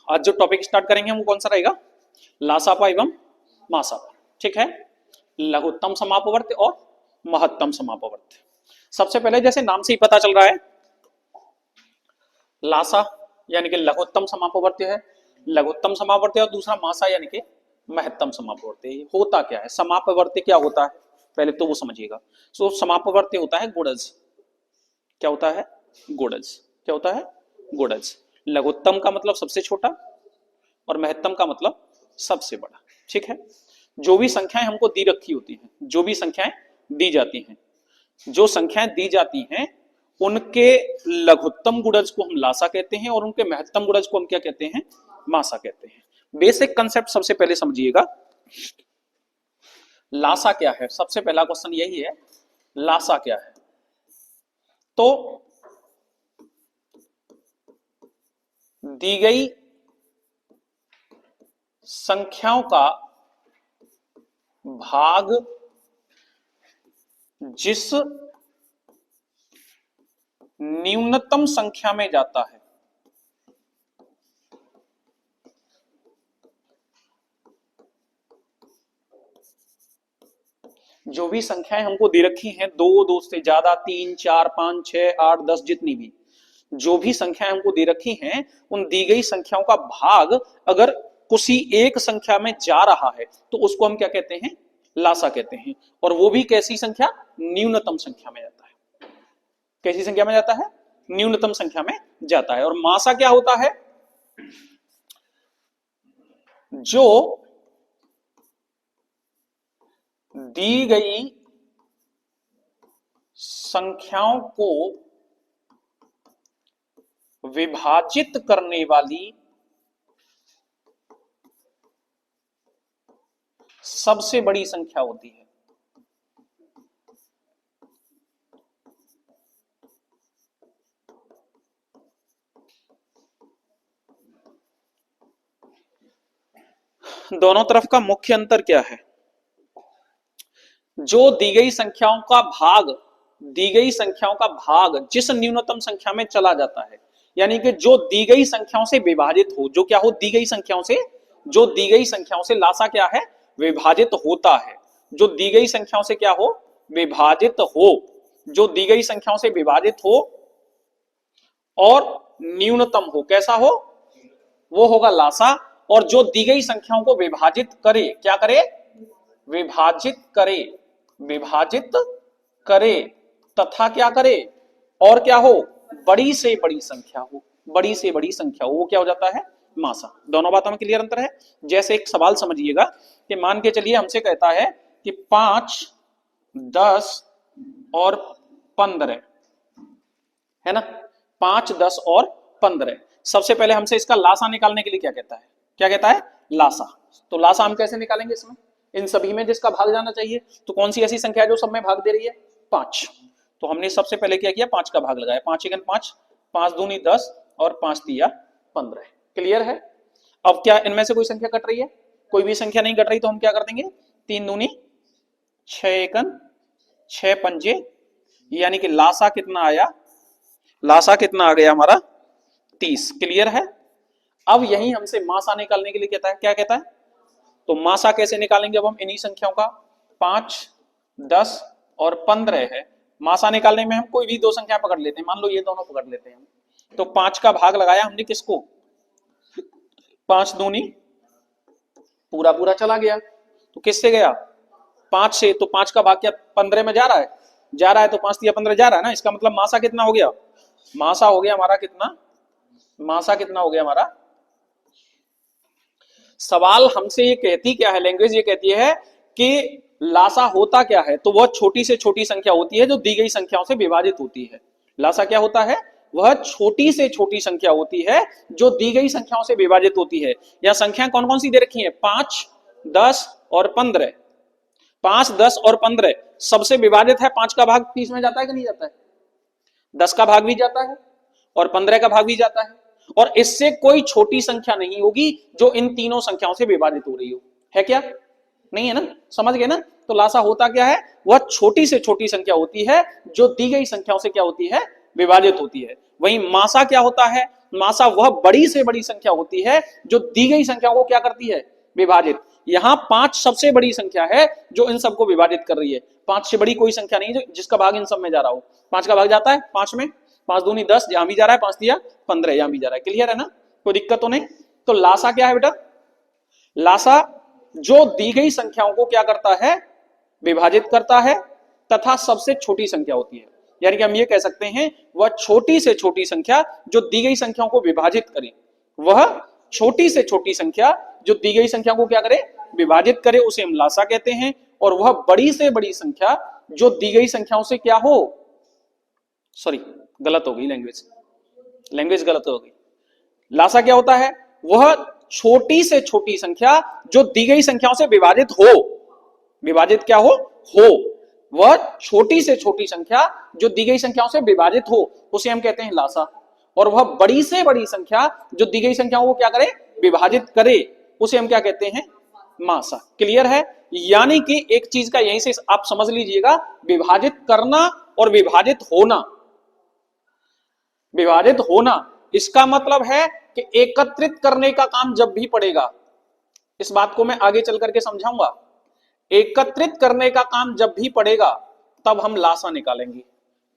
आज जो topic start करेंगे हम वो कौन सा रहेगा? लासापा एवं मासापा। ठीक है, लघुत्तम समापवर्त्य और महत्तम समापवर्त्य। सबसे पहले जैसे नाम से ही पता चल रहा है, लासा यानी कि लघुत्तम समापवर्त्य है, लघुत्तम समापवर्त्य, और दूसरा मासा यानी कि महत्तम समापवर्त्य। होता क्या है समापवर्त्य, क्या होता है पहले तो वो समझिएगा। सो समापवर्त्य होता है गुणज। क्या होता है? गुणज। क्या होता है? गुणज। लघुत्तम का मतलब सबसे छोटा और महत्तम का मतलब सबसे बड़ा। ठीक है, जो भी संख्याएं हमको दी रखी होती हैं, जो भी संख्याएं दी जाती हैं, जो संख्याएं दी जाती हैं उनके लघुत्तम गुणज को हम लासा कहते हैं और उनके महत्तम गुणज को हम क्या कहते हैं? मासा कहते हैं। बेसिक कंसेप्ट सबसे पहले समझिएगा, लासा क्या है। सबसे पहला क्वेश्चन यही है, लासा क्या है? तो दी गई संख्याओं का भाग जिस न्यूनतम संख्या में जाता है, जो भी संख्याएं हमको दे रखी हैं, दो से ज्यादा, 3, 4, 5, 6, 8, 10, जितनी भी जो भी संख्याएं हमको दे रखी हैं, उन दी गई संख्याओं का भाग अगर किसी एक संख्या में जा रहा है तो उसको हम क्या कहते हैं? लासा कहते हैं। और वो भी कैसी संख्या? न्यूनतम संख्या में जाता है। कैसी संख्या में जाता है? न्यूनतम संख्या में जाता है। और मासा क्या होता है? जो दी गई संख्याओं को विभाजित करने वाली सबसे बड़ी संख्या होती है। दोनों तरफ का मुख्य अंतर क्या है? जो दी गई संख्याओं का भाग, दी गई संख्याओं का भाग जिस न्यूनतम संख्या में चला जाता है, यानी कि जो दी गई संख्याओं से विभाजित हो, जो क्या हो? दी गई संख्याओं से, जो दी गई संख्याओं से लासा क्या है? विभाजित होता है। जो दी गई संख्याओं से क्या हो? विभाजित हो। जो दी गई संख्याओं से विभाजित हो और न्यूनतम हो, कैसा हो? वो होगा लासा। और जो दी गई संख्याओं को विभाजित करे, क्या करे? विभाजित करे, विभाजित करे तथा क्या करे? और क्या हो? बड़ी से बड़ी संख्या हो, बड़ी से बड़ी संख्या हो, वो क्या हो जाता है? मासा। दोनों बातों में क्लियर अंतर है। जैसे एक सवाल समझिएगा कि मान के चलिए हमसे कहता है कि 5, 10 और 15 है ना, 5, 10 और 15। सबसे पहले हमसे इसका लासा निकालने के लिए क्या कहता है? क्या कहता है? लासा। तो लासा हम कैसे निकालेंगे? इसमें इन सभी में जिसका भाग जाना चाहिए, तो कौन सी ऐसी संख्या है जो सब में भाग दे रही है? 5। तो हमने सबसे पहले क्या किया? 5 का भाग लगाया। 5 एकन 5, 5 दूनी 10 और 5 तिया 15। क्लियर है? अब क्या इनमें से कोई संख्या कट रही है? कोई भी संख्या नहीं कट रही, तो हम क्या कर देंगे? 3 दूनी 6 एकन 6 पंजे, यानी कि लासा कितना आया? लासा कितना आ गया हमारा? 30। क्लियर है? अब यही हमसे मासा निकालने के लिए कहता है। क्या कहता है? तो मासा कैसे निकालेंगे? अब हम इन्हीं संख्याओं का 5, 10 और 15 है, मासा निकालने में हम कोई भी दो संख्या पकड़ लेते हैं। मान लो ये दोनों पकड़ लेते हैं हम। तो 5 का भाग लगाया हमने किसको? 5 दूनी पूरा पूरा चला गया, तो किससे गया? 5 से। तो 5 का भाग क्या 15 में जा रहा है? जा रहा है। तो 5 तिया 15 जा रहा है ना। इसका मतलब मासा कितना हो गया? मासा हो गया हमारा कितना? मासा कितना हो गया हमारा? सवाल हमसे ये कहती क्या है, लैंग्वेज ये कहती है कि लासा होता क्या है? तो वह छोटी से छोटी संख्या होती है जो दी गई संख्याओं से विभाजित होती है। लासा क्या होता है? वह छोटी से छोटी संख्या होती है जो दी गई संख्याओं से विभाजित होती है। यह संख्या कौन कौन सी दे रखी है? 5, 10 और 15। 5, 10 और 15 सबसे विभाजित है। 5 का भाग 30 में जाता है कि नहीं जाता है? 10 का भाग भी जाता है और 15 का भाग भी जाता है। और इससे कोई छोटी संख्या नहीं होगी जो इन तीनों संख्याओं से विभाजित हो रही हो। है क्या? नहीं है ना? समझ गए ना? तो लासा होता क्या है? वह छोटी से छोटी संख्या होती है जो दी गई संख्याओं से क्या होती है? विभाजित होती है। वहीं मासा क्या होता है? मासा वह बड़ी से बड़ी संख्या होती है जो दी गई संख्या को क्या करती है? विभाजित। यहां 5 सबसे बड़ी संख्या है जो इन सबको विभाजित कर रही है। 5 से बड़ी कोई संख्या नहीं है जिसका भाग इन सब में जा रहा हो। 5 का भाग जाता है 5 में, 5 दूनी 10, यहां भी जा रहा है, 5 दिया 15, यहां भी जा रहा है। क्लियर है ना? कोई दिक्कत तो नहीं। तो लासा क्या है बेटा? लासा जो दी गई संख्याओं को क्या करता है? विभाजित करता है तथा सबसे छोटी संख्या होती है। यानी कि हम ये कह सकते हैं वह छोटी से छोटी संख्या जो दी गई संख्याओं को विभाजित करे, वह छोटी से छोटी संख्या जो दी गई संख्या को क्या करे? विभाजित करे, उसे हम लासा कहते हैं। और वह बड़ी से बड़ी संख्या जो दी गई संख्याओं से क्या हो, सॉरी गलत हो गई, लैंग्वेज गलत हो गई। लासा क्या होता है? वह छोटी से छोटी संख्या जो दी गई संख्याओं से विभाजित हो, विभाजित क्या हो? वह छोटी से छोटी संख्या जो दी गई संख्याओं से विभाजित हो, उसे हम कहते हैं लासा। और वह बड़ी से बड़ी संख्या जो दी गई संख्याओं को क्या करे? विभाजित करे, उसे हम क्या कहते हैं? मासा। क्लियर है? यानी कि एक चीज का यहीं से आप समझ लीजिएगा, विभाजित करना और विभाजित होना, विभाजित होना इसका मतलब है कि एकत्रित करने का काम जब भी पड़ेगा, इस बात को मैं आगे चल करके समझाऊंगा, एकत्रित करने का काम जब भी पड़ेगा तब हम लासा निकालेंगे।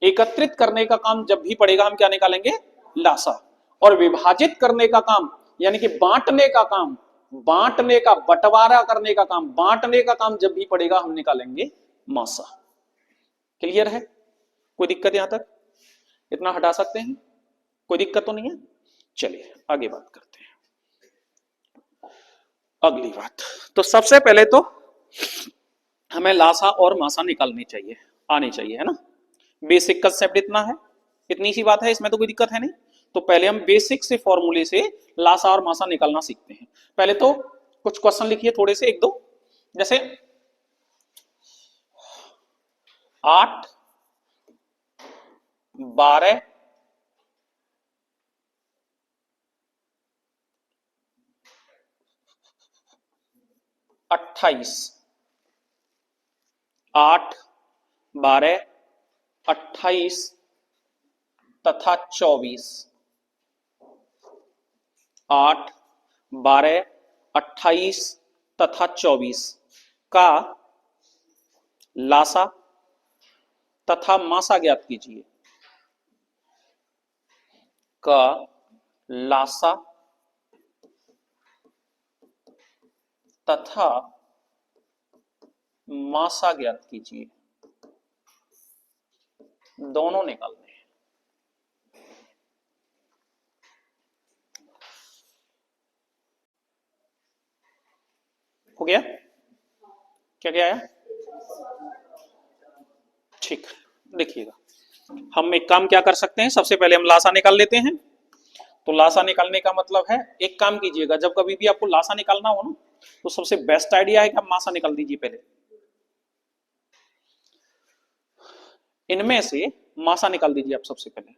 एकत्रित करने का काम जब भी पड़ेगा हम क्या निकालेंगे? लासा। और विभाजित करने का काम यानी कि बांटने का काम, बांटने का, बंटवारा करने का काम, बांटने का काम जब भी पड़ेगा हम निकालेंगे मासा। क्लियर है? कोई दिक्कत यहां तक? इतना हटा सकते हैं? कोई दिक्कत तो नहीं है? चलिए आगे बात करते हैं। अगली बात, तो सबसे पहले तो हमें लासा और मासा निकालनी चाहिए, आनी चाहिए, है ना? बेसिक कंसेप्ट इतना है, इतनी सी बात है, इसमें तो कोई दिक्कत है नहीं। तो पहले हम बेसिक से फॉर्मूले से लासा और मासा निकालना सीखते हैं। पहले तो कुछ क्वेश्चन लिखिए थोड़े से, एक दो, जैसे 8, 12, 28, 8, 12, 28 तथा 24, 8, 12, 28 तथा 24 का लासा तथा मासा ज्ञात कीजिए। का लासा तथा मासा ज्ञात कीजिए। दोनों निकालने हैं। हो गया? क्या क्या आया? ठीक, देखिएगा हम एक काम क्या कर सकते हैं, सबसे पहले हम लासा निकाल लेते हैं। तो लासा निकालने का मतलब है, एक काम कीजिएगा, जब कभी भी आपको लासा निकालना हो ना, तो सबसे बेस्ट आइडिया है कि आप मासा निकाल दीजिए पहले। इनमें से मासा निकाल दीजिए आप सबसे पहले।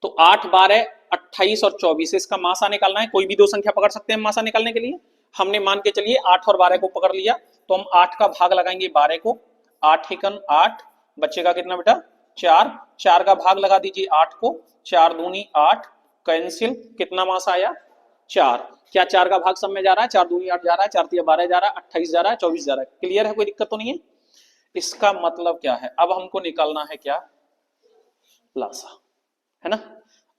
तो 8, 12, 28 और 24 इसका मासा निकालना है। कोई भी दो संख्या पकड़ सकते हैं मासा निकालने के लिए। हमने मान के चलिए 8 और 12 को पकड़ लिया, तो हम 8 का भाग लगाएंगे 12 को। 8 एकन 8, बच्चेगा कितना बेटा? 4। 4 का भाग लगा दीजिए 8 को, 4 दूनी 8, कैंसिल, कितना मासा आया? 4। क्या 4 का भाग सब में जा रहा है? 4 दूनी 8 जा रहा है, 4 तिया 12 जा रहा है, 28 जा रहा है, 24 जा रहा है। क्लियर है? कोई दिक्कत तो नहीं है? इसका मतलब क्या है? अब हमको निकालना है क्या? लासा, है ना?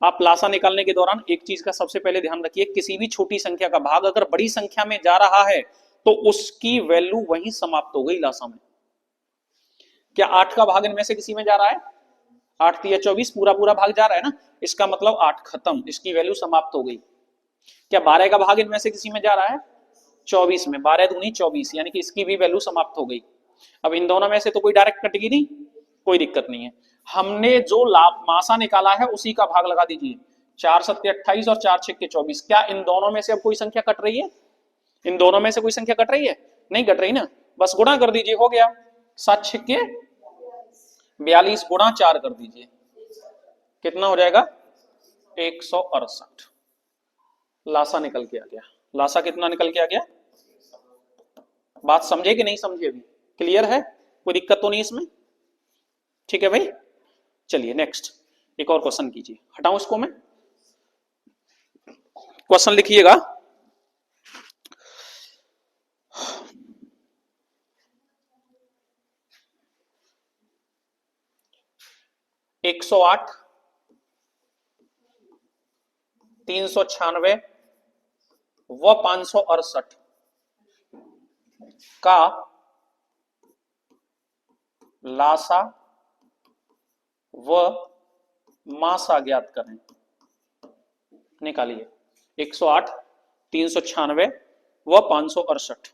आप लासा निकालने के दौरान एक चीज का सबसे पहले ध्यान रखिए, किसी भी छोटी संख्या का भाग अगर बड़ी संख्या में जा रहा है तो उसकी वैल्यू वहीं समाप्त हो गई लासा में। क्या 8 का भाग इनमें से किसी में जा रहा है? 8 तिया 24, पूरा पूरा भाग जा रहा है ना, इसका मतलब 8 खत्म, इसकी वैल्यू समाप्त हो गई। क्या 12 का भाग इनमें से किसी में जा रहा है? 24 में, 12 दूनी 24, यानी कि इसकी भी वैल्यू समाप्त हो गई। अब इन दोनों में से तो कोई डायरेक्ट कटेगी नहीं, कोई दिक्कत नहीं है। हमने जो मासा निकाला है उसी का भाग लगा दीजिए। 4 सत्ते 28 और 4 छक्के 24। क्या इन दोनों में से अब कोई संख्या कट रही है? इन दोनों में से कोई संख्या कट रही है? नहीं कट रही ना, बस गुणा कर दीजिए, हो गया। 7 छक्के 42 गुणा 4 कर दीजिए, कितना हो जाएगा? 168। लासा निकल के आ गया। लासा कितना निकल के आ गया? बात समझे कि नहीं समझे? अभी क्लियर है? कोई दिक्कत तो नहीं इसमें? ठीक है भाई, चलिए नेक्स्ट एक और क्वेश्चन कीजिए, हटाऊं इसको मैं, क्वेश्चन लिखिएगा। एक 108, 396 व 568 का लासा व मासा ज्ञात करें। निकालिए 108, 396 व 568।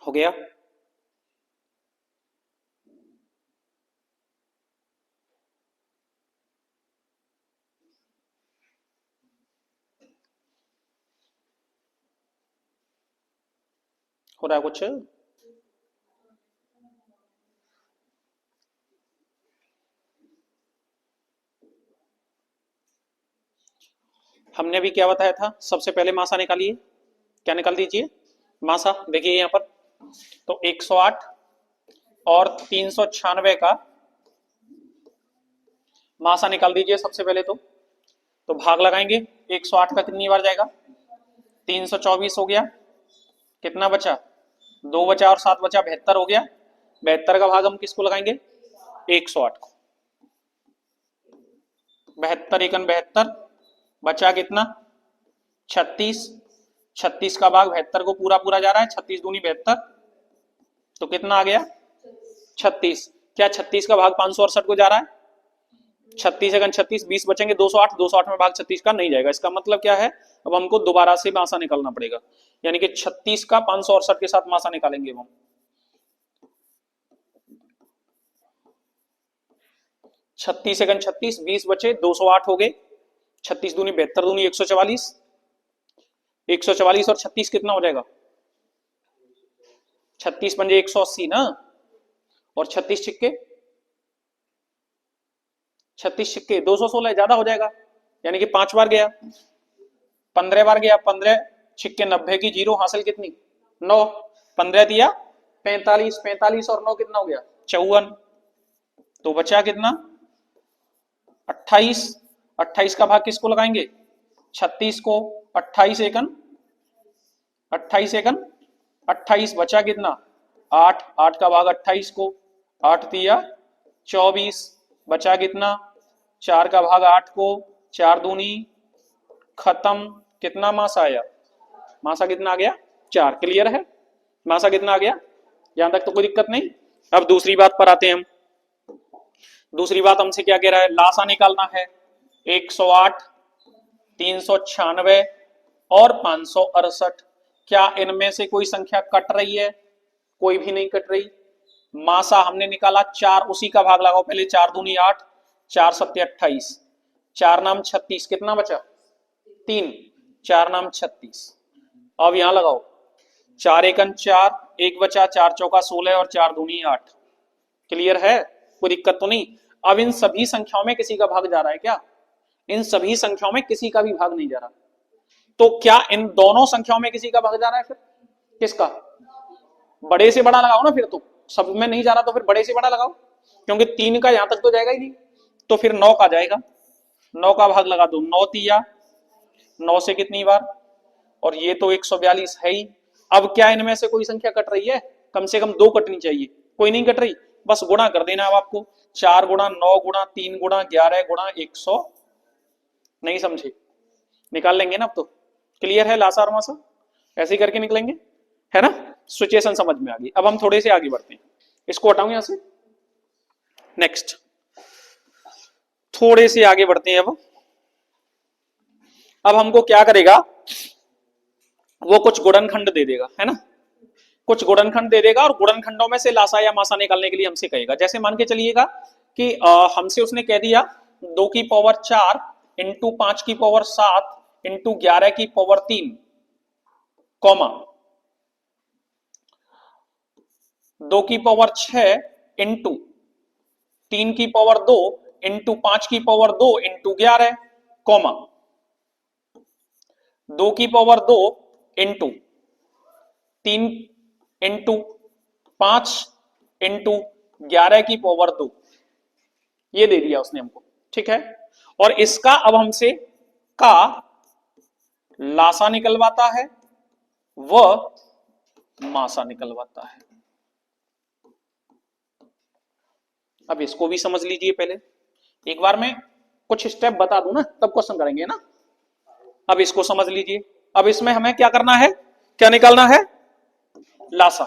हो गया? हो रहा है कुछ? हमने अभी क्या बताया था, सबसे पहले मासा निकालिए। क्या निकाल दीजिए? मासा। देखिए यहां पर तो 108 और 396 का मासा निकाल दीजिए सबसे पहले। तो भाग लगाएंगे। 108 का कितनी बार जाएगा? 324 हो गया। कितना बचा? 2 बचा और 7 बचा, 72 हो गया। 72 का भाग हम किसको लगाएंगे? 108 को। 72 एकन 72, बचा कितना? 36। 36 का भाग 72 को पूरा पूरा जा रहा है, 36 दूनी 72, तो कितना आ गया? 36। क्या 36 का भाग 568 को जा रहा है? 36 एकन 36, 20 बचेंगे 208, 208 में भाग 36 का नहीं जाएगा। इसका मतलब क्या है, अब हमको दोबारा से मासा निकालना पड़ेगा, यानी कि 36 का 568 के साथ मासा निकालेंगे हम। 36 एकन 36, 20 बचे, 208 हो गए। 36 दूनी 72 दूनी 144, 144 और 36 कितना हो जाएगा? 36 पंजे 180 ना, और 36 छिक्के 36 छिक्के 216, ज्यादा हो जाएगा, यानी कि 5 बार गया, 15 बार गया। 15 छिक्के 90 की जीरो हासिल कितनी? 9। 15 दिया 45, 45 और 9 कितना हो गया? 54। तो बचा कितना? 28। 28 का भाग किसको लगाएंगे? 36 को। 28 एकन 28 एकन 28, बचा कितना? 8। 8 का भाग 28 को, 8 दिया 24, बचा कितना? 4 का भाग 8 को, 4 दूनी खत्म। कितना मासा आया? मासा कितना आ गया? 4। क्लियर है? मासा कितना आ गया? यहां तक तो कोई दिक्कत नहीं। अब दूसरी बात पर आते हैं हम। दूसरी बात हमसे क्या कह रहा है? लासा निकालना है। 108, 396 और 568, क्या इनमें से कोई संख्या कट रही है? कोई भी नहीं कट रही। मासा हमने निकाला 4, उसी का भाग लगाओ पहले। 4 दूनी 8, 4 सत्ते 28, 4 नाम 36, कितना बचा? 3, 4 नाम 36। अब यहां लगाओ, 4 एकन 4, 1 बचा, 4 चौका 16 और 4 दूनी 8। क्लियर है? कोई दिक्कत तो नहीं। अब इन सभी संख्याओं में किसी का भाग जा रहा है क्या? इन सभी संख्याओं में किसी का भी भाग नहीं जा रहा। तो क्या इन दोनों संख्याओं में किसी का भाग जा रहा है? फिर किसका? बड़े से बड़ा लगाओ ना, फिर तो सब में नहीं जा रहा तो फिर बड़े से बड़ा लगाओ, क्योंकि 3 का यहां तक तो जाएगा ही नहीं, तो फिर 9 का जाएगा। 9 का भाग लगा दो, 9 तिया 9 से कितनी बार, और ये तो 142 है ही। अब क्या इनमें से कोई संख्या कट रही है? कम से कम 2 कटनी चाहिए, कोई नहीं कट रही, बस गुणा कर देना अब आपको। 4 गुणा 9 गुणा 3 गुणा 11 गुणा 100, नहीं समझे? निकाल लेंगे ना अब तो। क्लियर है लासा और मासा? ऐसे ही करके निकलेंगे, है ना? सिचुएशन समझ में आ गई। अब हम थोड़े से आगे बढ़ते हैं, इसको हटाऊं यहां से। नेक्स्ट थोड़े से आगे बढ़ते हैं। अब हमको क्या करेगा, वो कुछ गुणनखंड दे देगा, है ना? कुछ गुणनखंड दे देगा और गुणनखंडों में से लासा या मासा निकालने के लिए हमसे कहेगा। जैसे मान के चलिएगा कि हमसे उसने कह दिया 2 की पावर 4 इंटू 5 की पावर 7 इंटू 11 की पावर 3, कॉमा 2 की पावर 6 इंटू 3 की पावर 2 इंटू 5 की पावर 2 इंटू 11, कॉमा 2 की पावर 2 इंटू 3 इंटू 5 इंटू 11 की पावर 2, ये दे दिया उसने हमको, ठीक है? और इसका अब हमसे का लासा निकलवाता है, वह मासा निकलवाता है। अब इसको भी समझ लीजिए, पहले एक बार मैं कुछ स्टेप बता दूं ना, तब क्वेश्चन करेंगे ना। अब इसको समझ लीजिए। अब इसमें हमें क्या करना है, क्या निकालना है? लासा।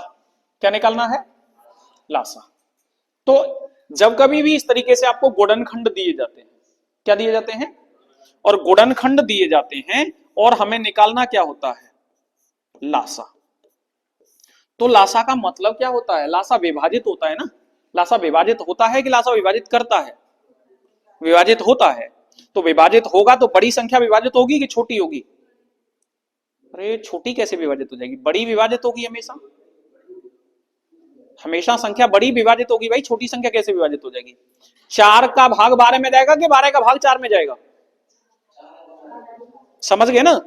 क्या निकालना है? लासा। तो जब कभी भी इस तरीके से आपको गुणनखंड दिए जाते हैं, क्या दिए जाते हैं? और गुणनखंड दिए जाते हैं, और हमें निकालना क्या होता है? लासा। तो लासा का मतलब क्या होता है? लासा विभाजित होता है ना। लासा विभाजित होता है कि लासा विभाजित करता है? विभाजित होता है। तो विभाजित होगा तो बड़ी संख्या विभाजित होगी कि छोटी होगी? अरे छोटी कैसे विभाजित हो जाएगी? बड़ी विभाजित होगी हमेशा। हमेशा संख्या बड़ी विभाजित होगी भाई, छोटी संख्या कैसे विभाजित हो जाएगी? 4 का भाग 12 में जाएगा कि 12 का भाग 4 में जाएगा? समझ गए ना?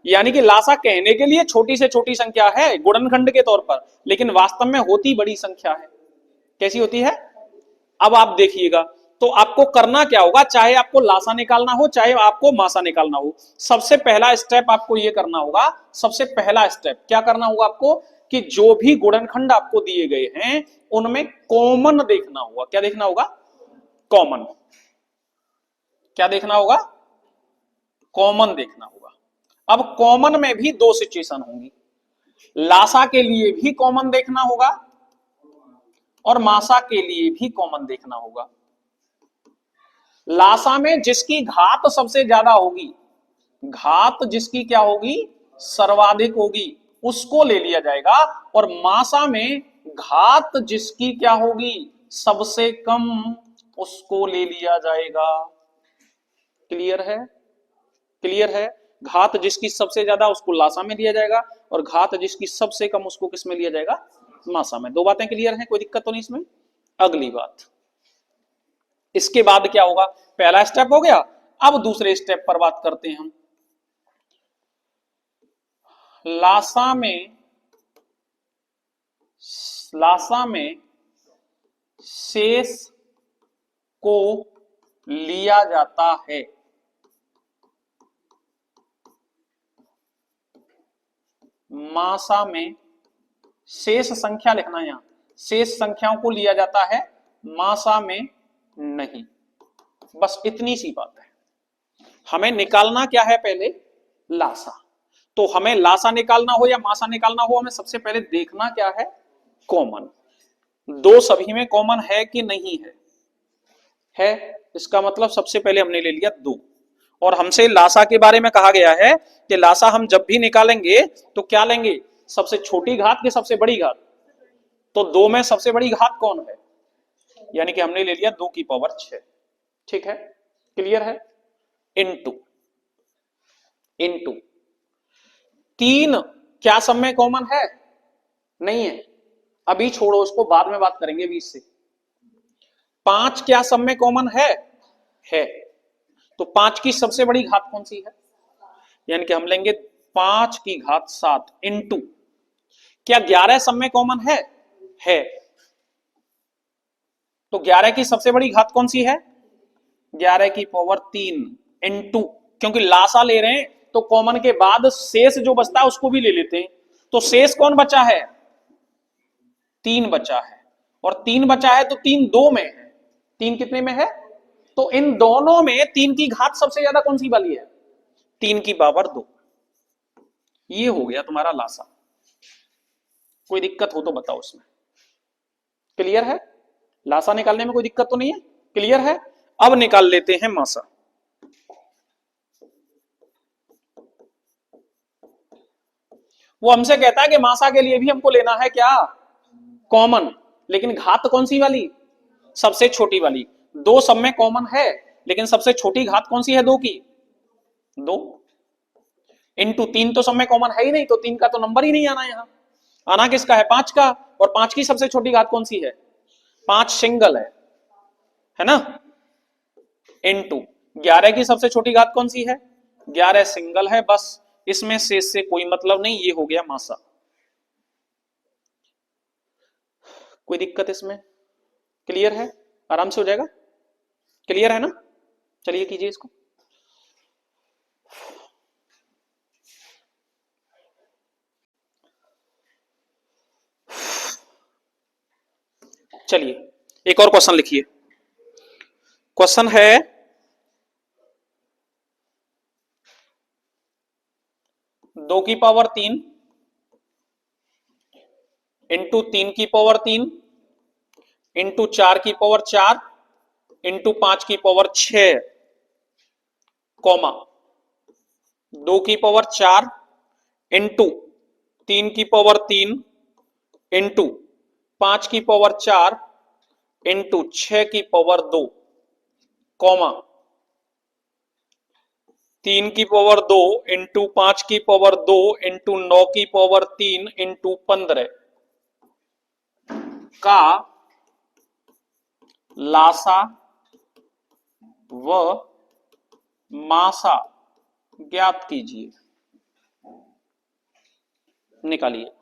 यानी कि लासा कहने के लिए छोटी से छोटी संख्या है गुणनखंड के तौर पर, लेकिन वास्तव में होती बड़ी संख्या है। कैसी होती है? अब आप देखिएगा, तो आपको करना क्या होगा, चाहे आपको लासा निकालना हो चाहे आपको मासा निकालना हो, सबसे पहला स्टेप आपको यह करना होगा। सबसे पहला स्टेप क्या करना होगा आपको, कि जो भी गुणनखंड आपको दिए गए हैं उनमें कॉमन देखना होगा। क्या देखना होगा? कॉमन। क्या देखना होगा? कॉमन देखना होगा। अब कॉमन में भी 2 सिचुएशन होंगी। लासा के लिए भी कॉमन देखना होगा और मासा के लिए भी कॉमन देखना होगा। लासा में जिसकी घात सबसे ज्यादा होगी, घात जिसकी क्या होगी? सर्वाधिक होगी, उसको ले लिया जाएगा। और मासा में घात जिसकी क्या होगी? सबसे कम, उसको ले लिया जाएगा। क्लियर है? क्लियर है? घात जिसकी सबसे ज्यादा उसको लासा में लिया जाएगा, और घात जिसकी सबसे कम उसको किस में लिया जाएगा? मासा में। 2 बातें क्लियर हैं? कोई दिक्कत तो नहीं इसमें? अगली बात, इसके बाद क्या होगा? पहला स्टेप हो गया। अब दूसरे स्टेप पर बात करते हैं हम। लासा में शेष को लिया जाता है। मासा में शेष संख्या लिखना है, यहां शेष संख्याओं को लिया जाता है, मासा में नहीं। बस इतनी सी बात है। हमें निकालना क्या है? पहले लासा। तो हमें लासा निकालना हो या मासा निकालना हो, हमें सबसे पहले देखना क्या है? कॉमन। 2 सभी में कॉमन है कि नहीं है? है। इसका मतलब सबसे पहले हमने ले लिया 2। और हमसे लासा के बारे में कहा गया है कि लासा हम जब भी निकालेंगे तो क्या लेंगे? सबसे छोटी घात कि सबसे बड़ी घात? तो 2 में सबसे बड़ी घात कौन है? यानी कि हमने ले लिया 2 की पावर 6। ठीक है? क्लियर है? इनटू 3 क्या सब में कॉमन है? नहीं है। अभी छोड़ो उसको, बाद में बात करेंगे 20 से। 5 क्या सब में कॉमन है? तो 5 की सबसे बड़ी घात कौन सी है, यानी कि हम लेंगे 5 की घात 7 इंटू, क्या 11 सब में कॉमन है, तो 11 की सबसे बड़ी घात कौन सी है, 11 की पावर 3 इंटू, क्योंकि लासा ले रहे हैं तो कॉमन के बाद शेष जो बचता है उसको भी ले लेते हैं, तो शेष कौन बचा है, 3 बचा है, और 3 बचा है तो 3 दो में है, 3 कितने में है, तो इन दोनों में 3 की घात सबसे ज्यादा कौन सी वाली है, 3 की पावर 2। ये हो गया तुम्हारा लासा। कोई दिक्कत हो तो बताओ इसमें, क्लियर है, लासा निकालने में कोई दिक्कत तो नहीं है, क्लियर है। अब निकाल लेते हैं मासा। वो हमसे कहता है कि मासा के लिए भी हमको लेना है क्या, कॉमन, लेकिन घात कौन सी वाली, सबसे छोटी वाली। 2 सब में कॉमन है, लेकिन सबसे छोटी घात कौन सी है, 2 की 2 इंटू 3 तो सब में कॉमन है ही नहीं, तो 3 का तो नंबर ही नहीं आना, यहां आना किसका है, 5 का, और 5 की सबसे छोटी घात कौन सी है, 5 सिंगल है ना, इंटू 11 की सबसे छोटी घात कौन सी है, 11 सिंगल है, बस इसमें शेष से कोई मतलब नहीं, ये हो गया मासा। कोई दिक्कत इसमें, क्लियर है, आराम से हो जाएगा, क्लियर है ना, चलिए कीजिए इसको। चलिए एक और क्वेश्चन लिखिए, क्वेश्चन है 2 की पावर 3 इंटू 3 की पावर 3 इंटू 4 की पावर 4 इंटू 5 की पावर 6, कॉमा 2 की पावर 4 इंटू 3 की पावर 3 इंटू 5 की पावर 4 इंटू 6 की पावर 2, कॉमा 3 की पावर 2 इंटू 5 की पावर 2 इंटू 9 की पावर 3 इंटू 15 का लासा व मासा ज्ञात कीजिए। निकालिए।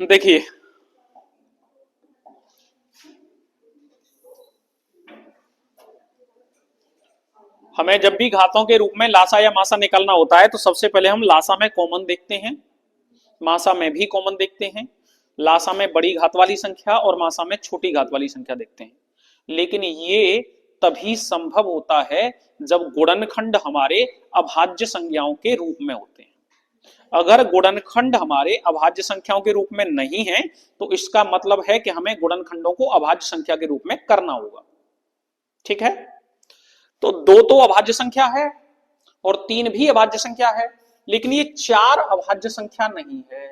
देखिए हमें जब भी घातों के रूप में लासा या मासा निकालना होता है तो सबसे पहले हम लासा में कॉमन देखते हैं, मासा में भी कॉमन देखते हैं, लासा में बड़ी घात वाली संख्या और मासा में छोटी घात वाली संख्या देखते हैं। लेकिन ये तभी संभव होता है जब गुणनखंड हमारे अभाज्य संख्याओं के रूप में होते हैं। अगर गुणनखंड हमारे अभाज्य संख्याओं के रूप में नहीं है तो इसका मतलब है कि हमें गुणनखंडों को अभाज्य संख्या के रूप में करना होगा। ठीक है, तो 2 तो अभाज्य संख्या है और 3 भी अभाज्य संख्या है, लेकिन ये 4 अभाज्य संख्या नहीं है।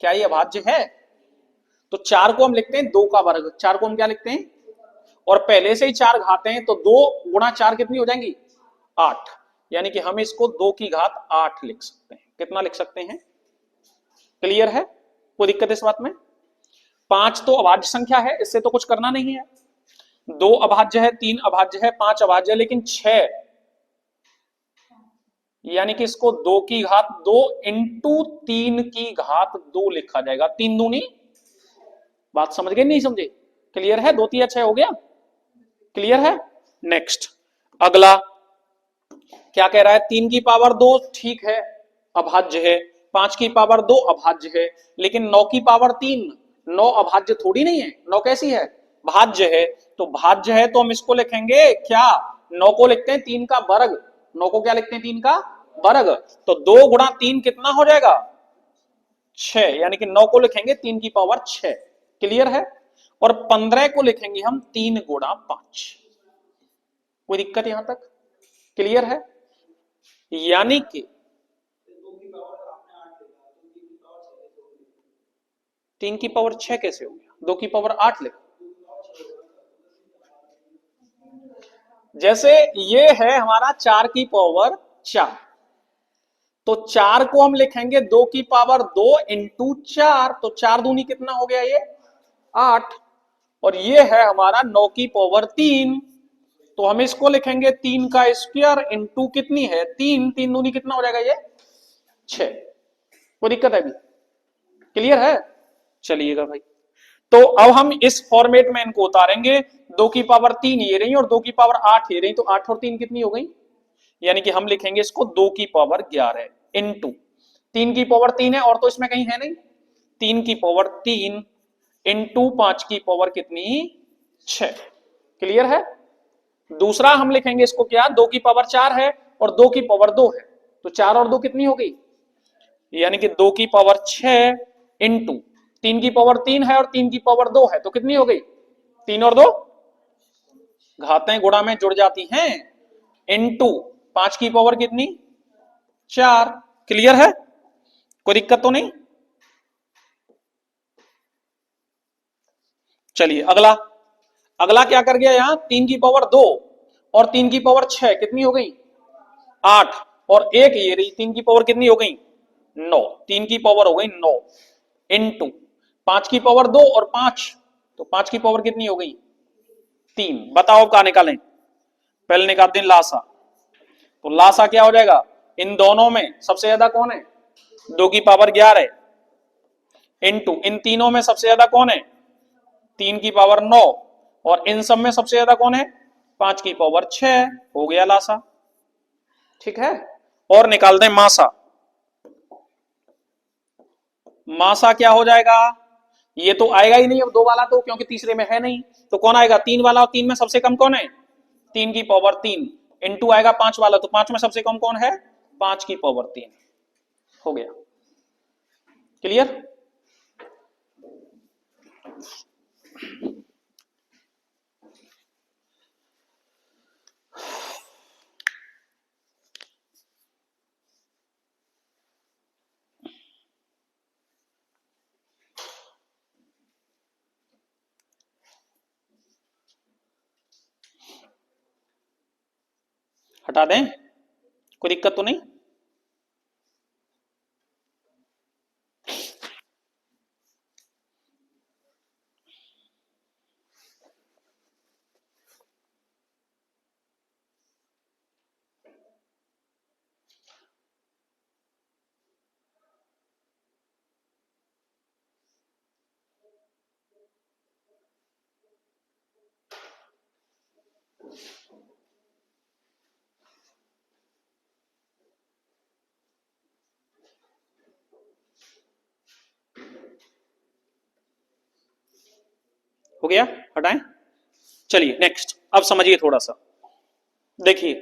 क्या ये अभाज्य है? तो 4 को हम लिखते हैं 2 का वर्ग, 4 को हम क्या लिखते हैं, और पहले से ही 4 घाते हैं तो 2 गुणा 4 कितनी हो जाएंगी, 8, यानी कि हम इसको 2 की घात 8 लिख सकते हैं। कितना लिख सकते हैं, क्लियर है, कोई दिक्कत इस बात में। 5 तो अभाज्य संख्या है, इससे तो कुछ करना नहीं है, 2 अभाज्य है, 3 अभाज्य है, 5 अभाज्य है, लेकिन 6, यानी कि इसको 2 की घात 2 इंटू 3 की घात 2 लिखा जाएगा। 3 दूनी, बात समझ गए नहीं समझे, क्लियर है, 2 3 6 हो गया, क्लियर है। नेक्स्ट अगला क्या कह रहा है, 3 की पावर 2 ठीक है अभाज्य है, 5 की पावर 2 अभाज्य है, लेकिन 9 की पावर 3, 9 अभाज्य थोड़ी नहीं है, 9 कैसी है, भाज्य है। तो भाज्य है तो हम इसको लिखेंगे क्या, 9 को लिखते हैं 3 का वर्ग, 9 को क्या लिखते हैं, 3 का वर्ग, तो 2 गुणा 3 कितना हो जाएगा, 6, यानी कि 9 को लिखेंगे 3 की पावर 6, क्लियर है। और 15 को लिखेंगे हम 3 गुणा 5। कोई दिक्कत यहां तक? क्लियर है? यानी कि 3 की पावर 6 कैसे हो गया? 2 की पावर 8 लिखो। जैसे ये है हमारा 4 की पावर 4, तो 4 को हम लिखेंगे 2 की पावर 2 इंटू 4, तो 4 दूनी कितना हो गया ये 8। और ये है हमारा 9 की पावर 3, तो हम इसको लिखेंगे 3 का स्क्वायर इंटू कितनी है 3, 3 दूनी कितना हो जाएगा ये 6। कोई दिक्कत है अभी? क्लियर है? चलिएगा भाई, तो अब हम इस फॉर्मेट में इनको उतारेंगे। 2 की पावर 3 ये रही और 2 की पावर 8 ये रही, तो 8 और 3 कितनी हो गई? यानी कि हम लिखेंगे इसको 2 की पावर 11 इंटू 3 की पावर 3 है और तो इसमें कहीं है नहीं, 3 की पावर 3 इंटू 5 की पावर कितनी 6। क्लियर है? दूसरा हम लिखेंगे इसको क्या, 2 की पावर 4 है और 2 की पावर 2 है, तो 4 और 2 कितनी हो गई, यानी कि 2 की पावर 6 इंटू 3 की पावर 3 है और 3 की पावर 2 है, तो कितनी हो गई 3 और 2 घातें गुणा में जुड़ जाती हैं, इंटू 5 की पावर कितनी 4। क्लियर है? कोई दिक्कत तो नहीं? चलिए अगला, अगला क्या कर गया यहां, 3 की पावर 2 और 3 की पावर 6 कितनी हो गई 8, और एक ये रही 3 की पावर कितनी हो गई 9, 3 की पावर हो गई 9 इंटू 5 की पावर 2 और 5, तो 5 की पावर कितनी हो गई 3। बताओ कहां निकालें, पहले निकालते हैं लासा। तो लासा क्या हो जाएगा, इन दोनों में सबसे ज्यादा कौन है 2 की पावर 11 इंटू इन तीनों में सबसे ज्यादा कौन है 3 की पावर 9, और इन सब में सबसे ज्यादा कौन है 5 की पावर 6, हो गया लासा। ठीक है, और निकाल दें मासा। मासा क्या हो जाएगा, ये तो आएगा ही नहीं अब 2 वाला, तो क्योंकि तीसरे में है नहीं, तो कौन आएगा 3 वाला, और 3 में सबसे कम कौन है 3 की पावर 3 इंटू आएगा 5 वाला, तो 5 में सबसे कम कौन है 5 की पावर 3। हो गया क्लियर? हटा दें, कोई दिक्कत तो नहीं? हो गया, हटाएं। चलिए नेक्स्ट, अब समझिए थोड़ा सा, देखिए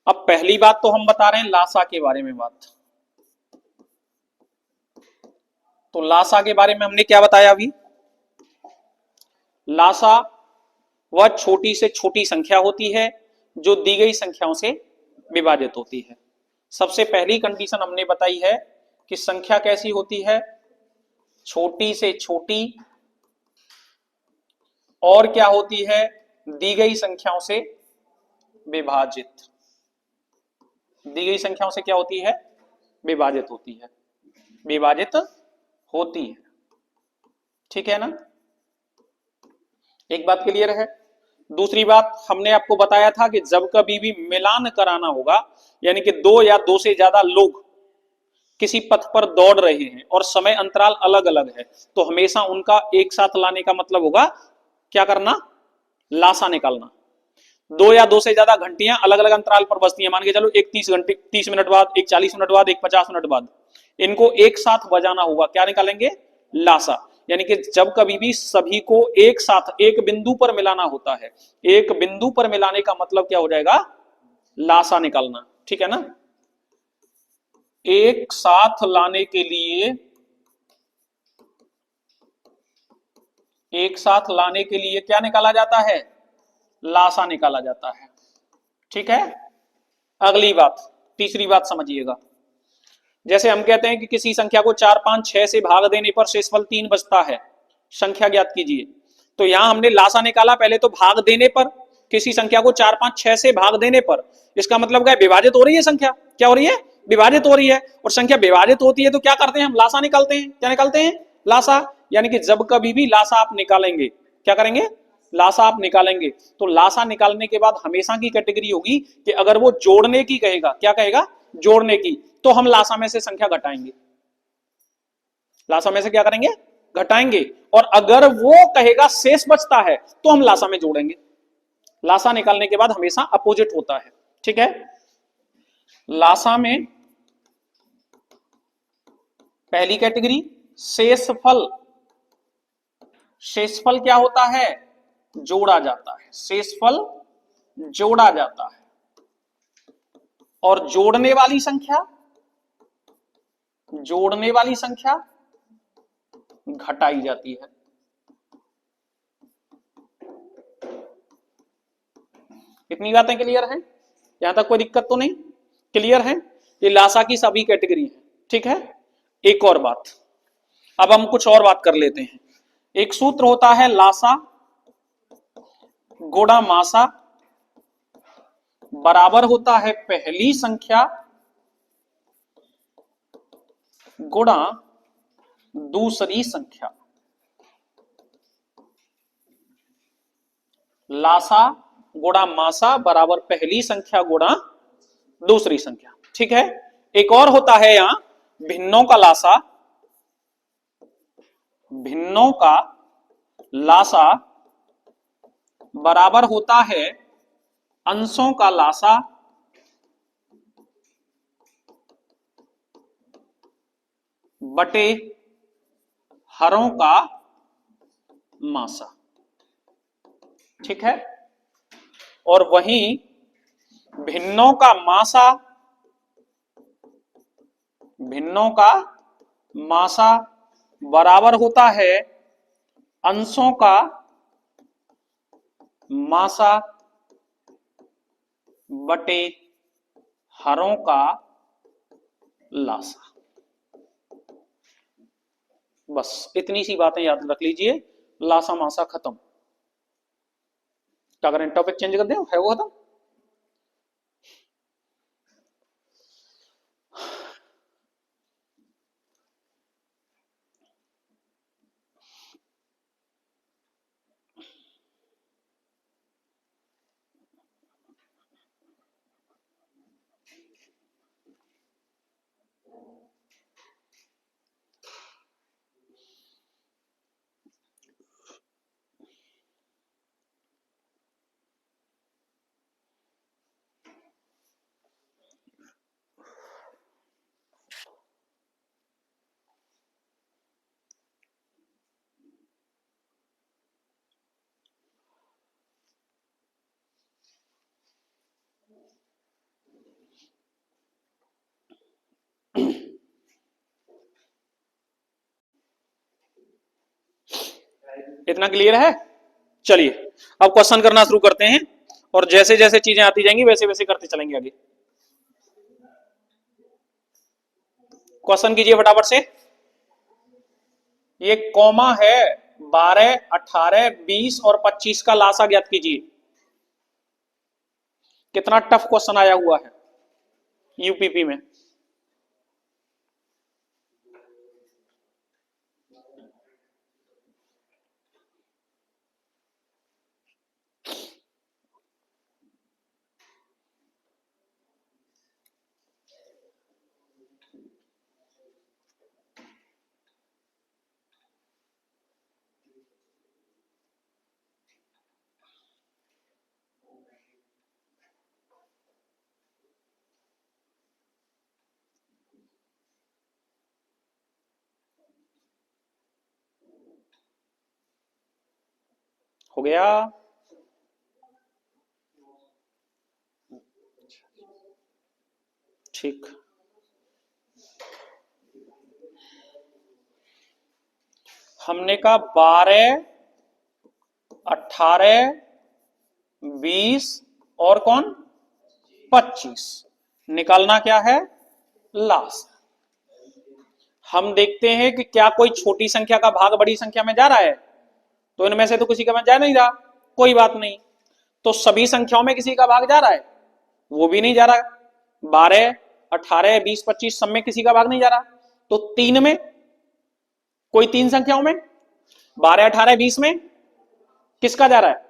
अब पहली बात तो हम बता रहे हैं लासा के बारे में बात। तो लासा के बारे में हमने क्या बताया अभी, लासा वह छोटी से छोटी संख्या होती है जो दी गई संख्याओं से विभाजित होती है। सबसे पहली कंडीशन हमने बताई है कि संख्या कैसी होती है, छोटी से छोटी, और क्या होती है दी गई संख्याओं से विभाजित। दी गई संख्याओं से क्या होती है विभाजित होती है, विभाजित होती है। ठीक है ना, एक बात क्लियर है। दूसरी बात हमने आपको बताया था कि जब कभी भी मिलान कराना होगा, यानी कि 2 या 2 से ज्यादा लोग किसी पथ पर दौड़ रहे हैं और समय अंतराल अलग अलग है, तो हमेशा उनका एक साथ लाने का मतलब होगा क्या करना, लासा निकालना। 2 या 2 से ज्यादा घंटियां अलग अलग अंतराल पर बजती हैं, मान के चलो एक 30 मिनट बाद, एक 40 मिनट बाद, एक 50 मिनट बाद, इनको एक साथ बजाना होगा, क्या निकालेंगे लासा। यानी कि जब कभी भी सभी को एक साथ एक बिंदु पर मिलाना होता है, एक बिंदु पर मिलाने का मतलब क्या हो जाएगा लासा निकालना। ठीक है ना, एक साथ लाने के लिए, एक साथ लाने के लिए क्या निकाला जाता है लासा निकाला जाता है। ठीक है, अगली बात, तीसरी बात समझिएगा। जैसे हम कहते हैं कि किसी संख्या को 4 5 6 से भाग देने पर शेषफल 3 बचता है, संख्या ज्ञात कीजिए। तो यहां हमने लासा निकाला, पहले तो भाग देने पर, किसी संख्या को 4 5 6 से भाग देने पर, इसका मतलब क्या है, विभाजित हो रही है संख्या, क्या हो रही है, विभाजित हो रही है। और संख्या विभाजित होती है तो क्या करते हैं हम, लासा निकालते हैं। क्या निकालते हैं, लासा। यानी कि जब कभी भी लासा आप निकालेंगे, क्या करेंगे, लासा आप निकालेंगे, तो लासा निकालने के बाद हमेशा की कैटेगरी होगी कि अगर वो जोड़ने की कहेगा, क्या कहेगा, जोड़ने की, तो हम लासा में से संख्या घटाएंगे, लासा में से क्या करेंगे, घटाएंगे। और अगर वो कहेगा शेष बचता है तो हम लासा में जोड़ेंगे। लासा निकालने के बाद हमेशा अपोजिट होता है। ठीक है, लासा में पहली कैटेगरी शेषफल, शेषफल क्या होता है, जोड़ा जाता है, शेषफल जोड़ा जाता है। और जोड़ने वाली संख्या, जोड़ने वाली संख्या घटाई जाती है। कितनी बातें क्लियर हैं, यहां तक कोई दिक्कत तो नहीं, क्लियर है। ये लासा की सभी कैटेगरी है। ठीक है, एक और बात, अब हम कुछ और बात कर लेते हैं। एक सूत्र होता है लासा गुणा मासा बराबर होता है पहली संख्या गुणा दूसरी संख्या। लासा गुणा मासा बराबर पहली संख्या गुणा दूसरी संख्या। ठीक है, एक और होता है यहां भिन्नों का लासा, भिन्नों का लासा बराबर होता है अंशों का लासा बटे हरों का मासा। ठीक है, और वहीं भिन्नों का मासा, भिन्नों का मासा बराबर होता है अंशों का मासा बटे हरों का लासा। बस इतनी सी बातें याद रख लीजिए, लासा मासा खत्म। क्या करें, टॉपिक चेंज कर दें, है वो खत्म। इतना क्लियर है, चलिए अब क्वेश्चन करना शुरू करते हैं, और जैसे जैसे चीजें आती जाएंगी वैसे वैसे करते चलेंगे आगे। क्वेश्चन कीजिए फटाफट से। ये कॉमा है, 12 18 20 और 25 का लासा ज्ञात कीजिए। कितना टफ क्वेश्चन आया हुआ है यूपीपी में। हो गया, ठीक। हमने कहा 12 18 20 और कौन 25। निकालना क्या है, लास्ट। हम देखते हैं कि क्या कोई छोटी संख्या का भाग बड़ी संख्या में जा रहा है, तो इनमें से तो किसी का में जा नहीं रहा, कोई बात नहीं। तो सभी संख्याओं में किसी का भाग जा रहा है, वो भी नहीं जा रहा। 12, 18, 20, 25 सब में किसी का भाग नहीं जा रहा। तो 3 में, कोई 3 संख्याओं में 12, 18, 20 में किसका जा रहा है,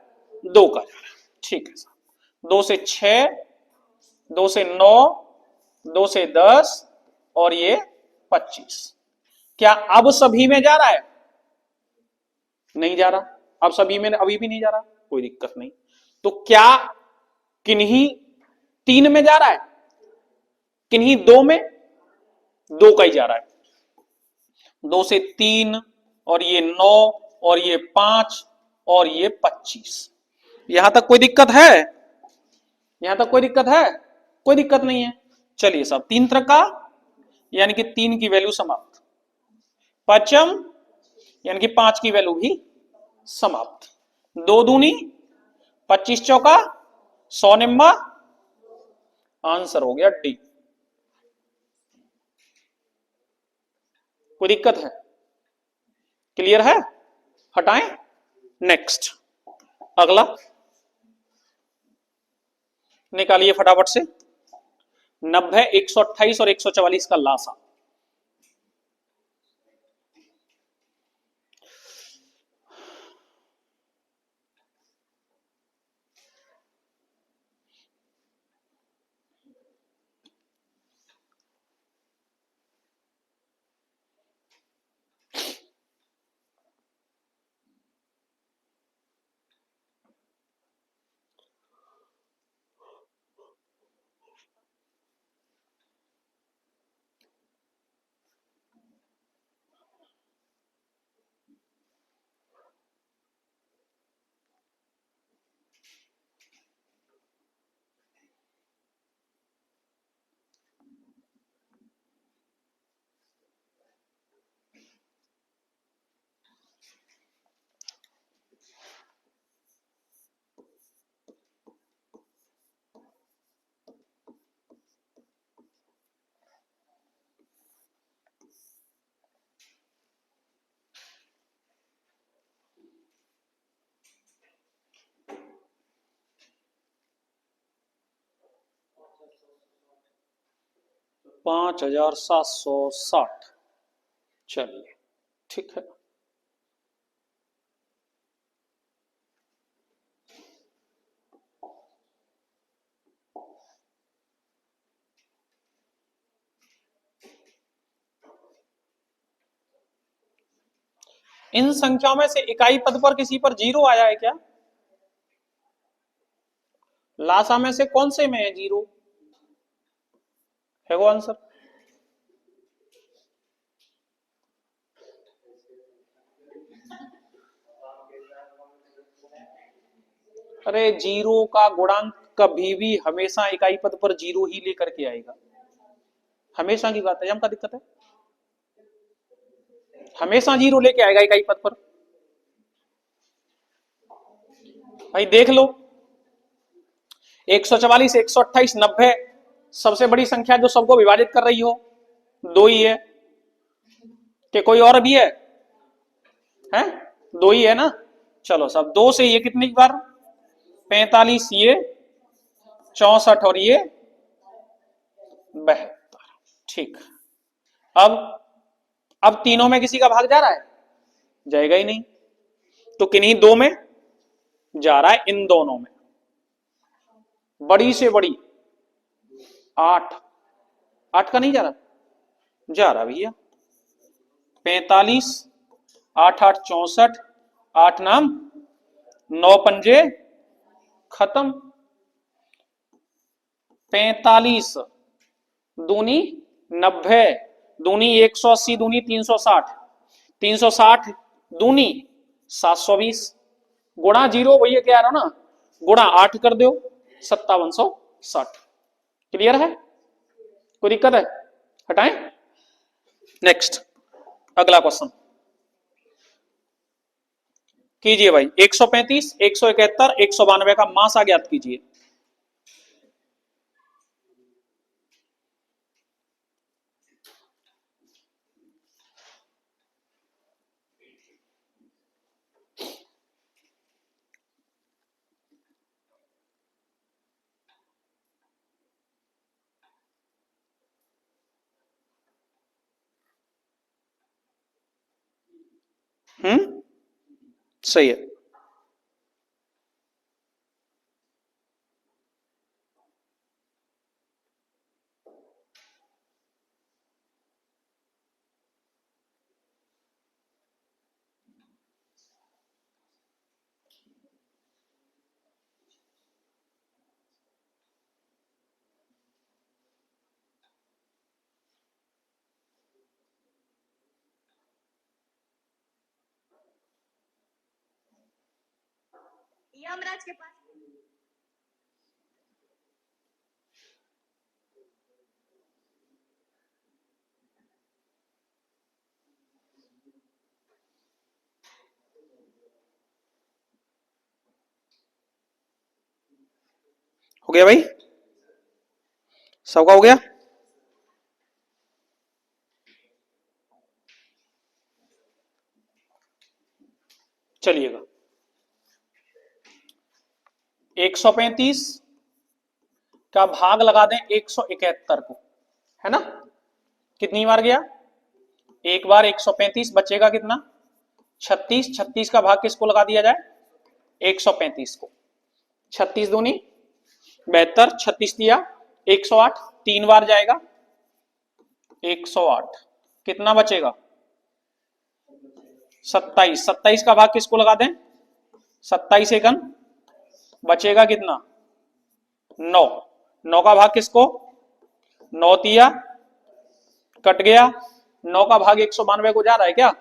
2 का जा रहा है। ठीक है साहब, 2 से 6, 2 से 9, 2 से 10 और ये 25। क्या अब सभी में जा रहा है, नहीं जा रहा। अब सभी में अभी भी नहीं जा रहा, कोई दिक्कत नहीं। तो क्या किन्हीं 3 में जा रहा है, किन्हीं 2 में, 2 का ही जा रहा है। 2 से 3 और ये 9 और ये 5 और ये 25। यहां तक कोई दिक्कत है, यहां तक कोई दिक्कत है, कोई दिक्कत नहीं है। चलिए साहब, 3 तरह का यानी कि 3 की वैल्यू समाप्त। पचम यानी कि 5 की वैल्यू भी समाप्त। 2 दूनी 25 चौका 100 निम्बा, आंसर हो गया डी। कोई दिक्कत है, क्लियर है, हटाएं। नेक्स्ट, अगला निकालिए फटाफट से। 90, 128 और 144 का लासा। $5,760। चलिए ठीक है। इन संख्याओं में से इकाई पद पर किसी पर 0 आया है क्या, लासा में से कौन से में है 0, है वो आंसर। अरे 0 का गुणांक कभी भी हमेशा इकाई पद पर 0 ही लेकर के आएगा, हमेशा की बात है। हम क्या दिक्कत है, हमेशा 0 लेके आएगा इकाई पद पर। भाई देख लो, 144, 128, 90 सबसे बड़ी संख्या जो सबको विभाजित कर रही हो 2 ही है, कि कोई और भी है 2 ही है ना। चलो सब 2 से ये कितनी बार, 45, ये 64 और ये 72। ठीक, अब तीनों में किसी का भाग जा रहा है, जाएगा ही नहीं। तो किन्हीं 2 में जा रहा है, इन दोनों में। बड़ी से बड़ी 8, 8 का नहीं जा रहा, जा रहा भैया 45, 8 8 64, 8 नाम 9 पंजे खत्म। 45 दूनी 90, दूनी 180, दूनी 360, 360 दूनी 720, गुणा 0 भैया क्या आ रहा ना, गुणा 8 कर दो 5760। क्लियर है, कोई दिक्कत है, हटाएं। नेक्स्ट, अगला क्वेश्चन। कीजिए भाई, 135, 171, 192 का मासा ज्ञात कीजिए। सही है। यमराज के पास हो गया भाई, सबका हो गया। चलिएगा, 135 का भाग लगा दें 171 को, है ना। कितनी बार गया, एक बार 135, बचेगा कितना, 36। 36 का भाग किसको लगा दिया जाए, 135 को। 36 दूनी 72, 36 दिया 108, 3 बार जाएगा 108, कितना बचेगा 27। 27 का भाग किसको लगा दें, 27 एकन, बचेगा कितना 9। 9 का भाग किसको, 9 दिया कट गया, 9 का भाग 192 को जा रहा है क्या,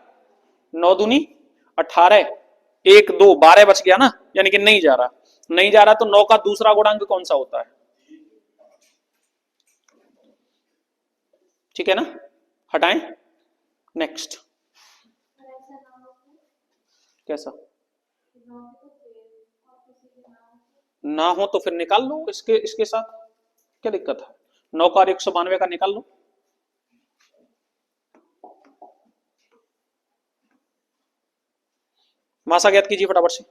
9 दूनी 18, 1 2 12 बच गया ना, यानी कि नहीं जा रहा। नहीं जा रहा तो 9 का दूसरा गुणांक कौन सा होता है, ठीक है ना, हटाएं। नेक्स्ट, कैसा ना हो तो फिर निकाल लो इसके इसके साथ, क्या दिक्कत है, 9 का और 192 का निकाल लो। मासा ज्ञात कीजिए फटाफट से।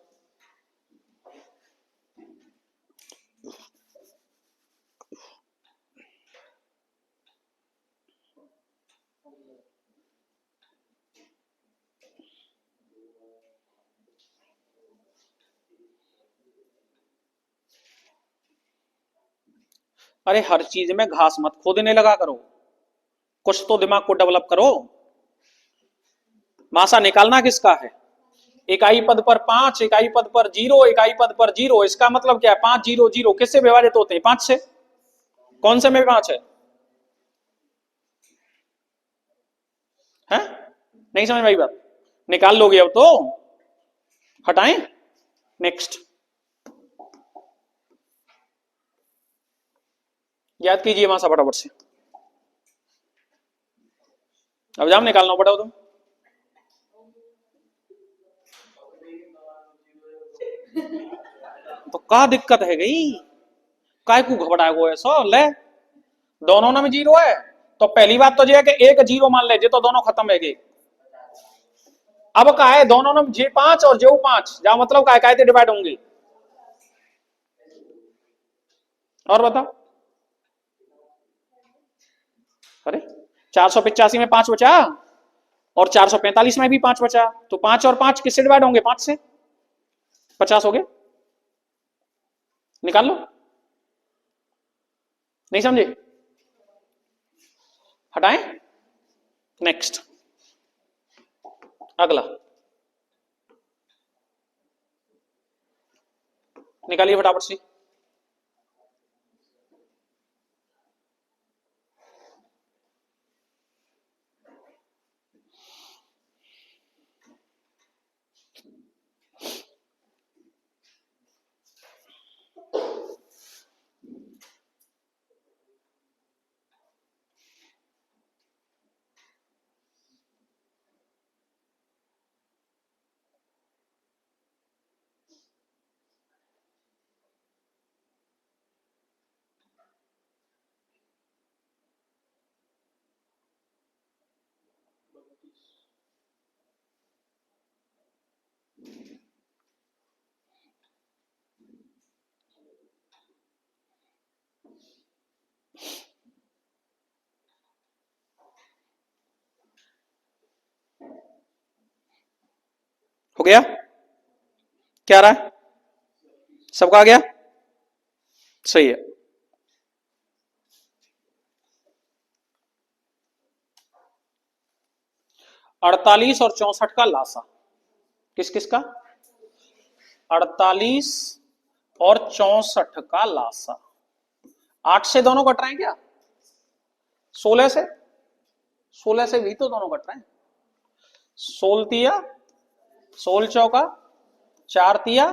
अरे हर चीज में घास मत खोदने लगा करो, कुछ तो दिमाग को डेवलप करो। मासा निकालना किसका है, इकाई पद पर 5, इकाई पद पर 0, इकाई पद पर 0, इसका मतलब क्या है, 5 0 0 किससे विभाजित होते हैं, 5 से। कौन से में 5 है नहीं समझ भाई बात, निकाल लोगे अब तो, हटाएं। नेक्स्ट, याद कीजिए मासा फटाफट से, अब जाम निकालना पड़ा तुम। तो क्या दिक्कत है गई, काय को घबराए हो ऐसा ले, दोनों में 0 है, तो पहली बात तो ये है कि एक 0 मान ले, जे तो दोनों खत्म है गए। अब का है दोनों में जे 5 और जे 5, जा मतलब काय डिवाइड होंगे, और बता। अरे 485 में 5 बचा, और 445 में भी 5 बचा, तो 5 और 5 किससे डिवाइड होंगे, 5 से, 50 हो गए, निकाल लो। नहीं समझे, हटाएं। नेक्स्ट, अगला निकालिए फटाफट से। हो गया? क्या आ रहा है? सबका आ गया? सही है। अड़तालीस और 64 का लासा, किस किस का? 48 और 64 का लासा। 8 से दोनों कट रहे हैं क्या? 16 से? 16 से भी तो दोनों कट रहे हैं। 16 तिया 16 चौका 4 तिया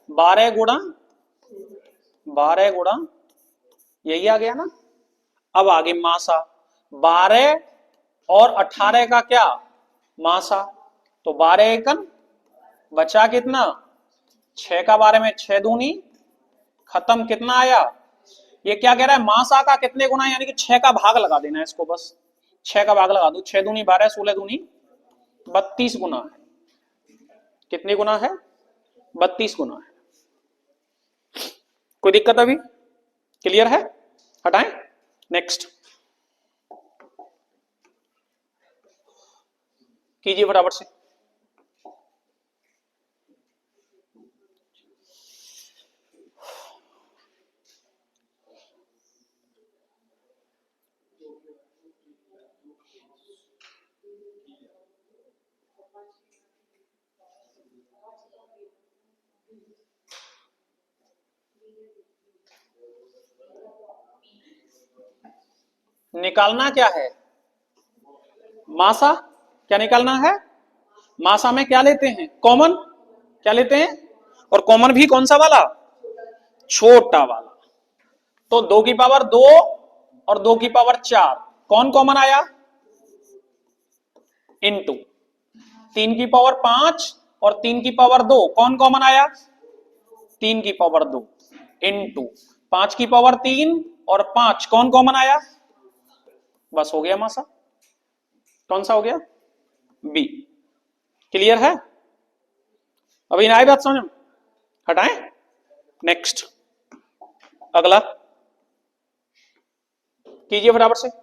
12 गुणा 12 गुणा, यही आ गया ना। अब आगे मासा, 12 और 18 का क्या? मासा। तो 12 एकन बचा कितना? 6 का 12 में 6 दूनी, खत्म। कितना आया? ये क्या कह रहा है? मासा का कितने गुना है, यानी कि 6 का भाग लगा देना है इसको, बस 6 का भाग लगा दो। 6 दूनी 12, 16 दूनी 32 गुना है। कितने गुना है? 32 गुना है। कोई दिक्कत अभी? क्लियर है? हटाएं, नेक्स्ट कीजिए फटाफट से। निकालना क्या है? मासा। क्या निकालना है? मासा में क्या लेते हैं? कॉमन। क्या लेते हैं? और कॉमन भी कौन सा वाला? छोटा वाला। तो 2 की पावर 2 और 2 की पावर 4 कौन कॉमन आया? इनटू 3 की पावर 5 और 3 की पावर 2 कौन कॉमन आया? 3 की पावर 2 इनटू 5 की पावर 3 और 5 कौन कॉमन आया? बस हो गया मासा। कौन सा हो गया? बी। क्लियर है? अभी ना आई बात समझ में? हटाएं, नेक्स्ट अगला कीजिए फटाफट से।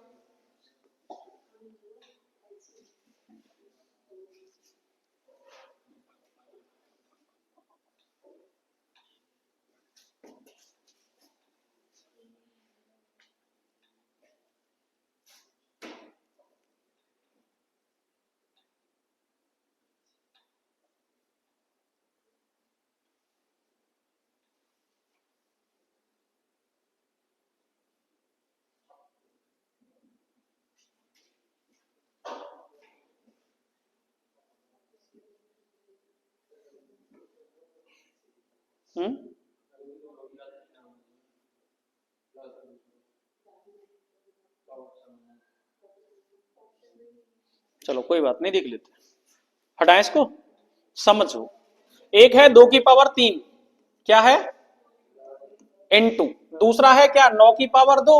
चलो कोई बात नहीं, देख लेते। हटाएं इसको, समझो। एक है 2 की पावर 3, क्या है? N2। दूसरा है क्या? 9 की पावर 2।